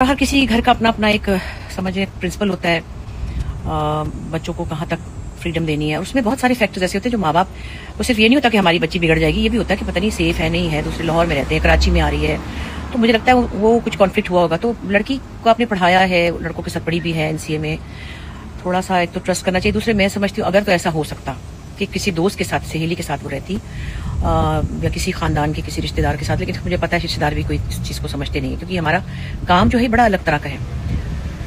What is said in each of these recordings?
हर किसी घर का अपना अपना एक समझे प्रिंसिपल होता है। बच्चों को कहाँ तक फ्रीडम देनी है, उसमें बहुत सारे फैक्टर्स ऐसे होते हैं जो माँ बाप को सिर्फ ये नहीं होता कि हमारी बच्ची बिगड़ जाएगी, ये भी होता है कि पता नहीं सेफ है नहीं है, दूसरे लाहौर में रहते हैं, कराची में आ रही है। तो मुझे लगता है वो कुछ कॉन्फ्लिक्ट हुआ होगा। तो लड़की को आपने पढ़ाया है, लड़कों के साथ पढ़ी भी है एनसीए में, थोड़ा सा एक तो ट्रस्ट करना चाहिए। दूसरे मैं समझती हूँ अगर तो ऐसा हो सकता कि किसी दोस्त के साथ, सहेली के साथ वो रहती या किसी खानदान के किसी रिश्तेदार के साथ, लेकिन मुझे पता है रिश्तेदार भी कोई इस चीज़ को समझते नहीं है, क्योंकि हमारा काम जो है बड़ा अलग तरह का है।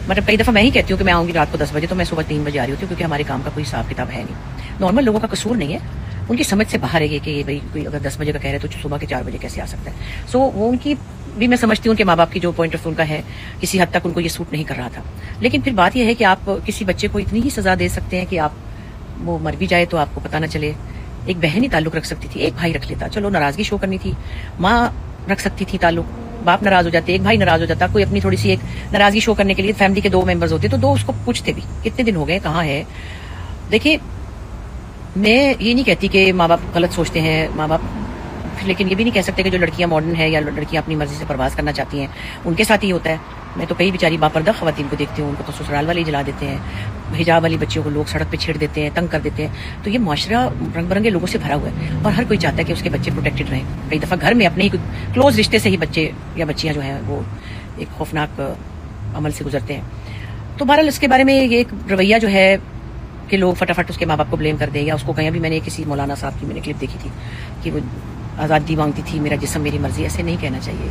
मतलब कई दफ़ा मैं ही कहती हूँ कि मैं आऊँगी रात को 10 बजे, तो मैं सुबह 3 बजे आ रही होती हूँ, क्योंकि हमारे काम का कोई हिसाब किताब है नहीं। नॉर्मल लोगों का कसूर नहीं है, उनकी समझ से बाहर है कि भाई कोई अगर 10 बजे का कह रहे हैं तो सुबह के 4 बजे कैसे आ सकता है। सो वो उनकी भी मैं समझती हूँ कि माँ बाप की जो पॉइंट ऑफ उनका है, किसी हद तक उनको ये सूट नहीं कर रहा था। लेकिन फिर बात यह है कि आप किसी बच्चे को इतनी ही सजा दे सकते हैं कि आप वो मर भी जाए तो आपको पता ना चले। एक बहन ही ताल्लुक रख सकती थी, एक भाई रख लेता, चलो नाराजगी शो करनी थी, माँ रख सकती थी ताल्लुक, बाप नाराज हो जाते, एक भाई नाराज हो जाता, कोई अपनी थोड़ी सी एक नाराजगी शो करने के लिए फैमिली के 2 मेंबर्स होते तो 2 उसको पूछते भी कितने दिन हो गए, कहाँ है। देखिए मैं ये नहीं कहती कि माँ बाप गलत सोचते हैं, माँ बाप, लेकिन ये भी नहीं कह सकते कि जो लड़कियां मॉडर्न है या लड़कियां अपनी मर्जी से प्रवास करना चाहती हैं उनके साथ ही होता है। मैं तो कई बेचारी बापर्दा खवातीन को देखती हूँ, उनको तो ससुराल वाले ही जला देते हैं, हिजाब वाली बच्चियों को लोग सड़क पे छेड़ देते हैं, तंग कर देते हैं। तो ये मुआशरा रंग बिरंगे लोगों से भरा हुआ है और हर कोई चाहता है कि उसके बच्चे प्रोटेक्टेड रहें। कई दफ़ा घर में अपने ही क्लोज रिश्ते से ही बच्चे या बच्चियाँ जो हैं वो एक खौफनाक अमल से गुजरते हैं। तो बहरहाल इसके बारे में ये एक रवैया जो है कि लोग फटाफट उसके माँ बाप को ब्लेम कर दें या उसको कहीं। अभी मैंने किसी मौलाना साहब की मैंने क्लिप देखी थी कि वो आज़ादी मांगती थी, मेरा जिस्म मेरी मर्जी, ऐसे नहीं कहना चाहिए।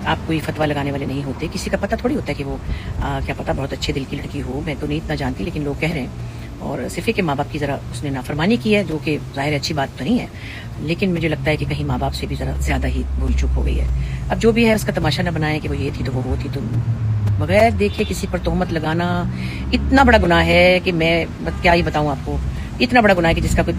आप कोई फतवा लगाने वाले नहीं होते, किसी का पता थोड़ी होता है कि वो क्या पता बहुत अच्छे दिल की लड़की हो, मैं तो नहीं इतना जानती, लेकिन लोग कह रहे हैं। और सिर्फ कि माँ बाप की ज़रा उसने नाफरमानी की है, जो कि ज़ाहिर अच्छी बात तो नहीं है, लेकिन मुझे लगता है कि कहीं माँ बाप से भी ज़रा ज़्यादा ही भूल चूक हो गई है। अब जो भी है उसका तमाशा न बनाए कि वो ये थी तो वो थी, तो बगैर देखे किसी पर तोहमत लगाना इतना बड़ा गुनाह है कि मैं क्या ही बताऊँ आपको। इतना बड़ा गुनाह है कि जिसका कोई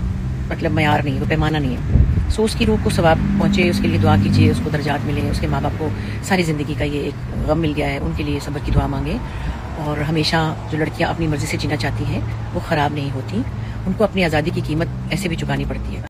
मतलब मयार नहीं है, कोई पैमाना नहीं है। सो उसकी रूह को सवाब पहुँचे, उसके लिए दुआ कीजिए, उसको दर्जात मिले। उसके माँ बाप को सारी ज़िंदगी का ये एक गम मिल गया है, उनके लिए सब्र की दुआ मांगे। और हमेशा जो लड़कियाँ अपनी मर्ज़ी से जीना चाहती हैं वो ख़राब नहीं होती, उनको अपनी आज़ादी की कीमत ऐसे भी चुकानी पड़ती है।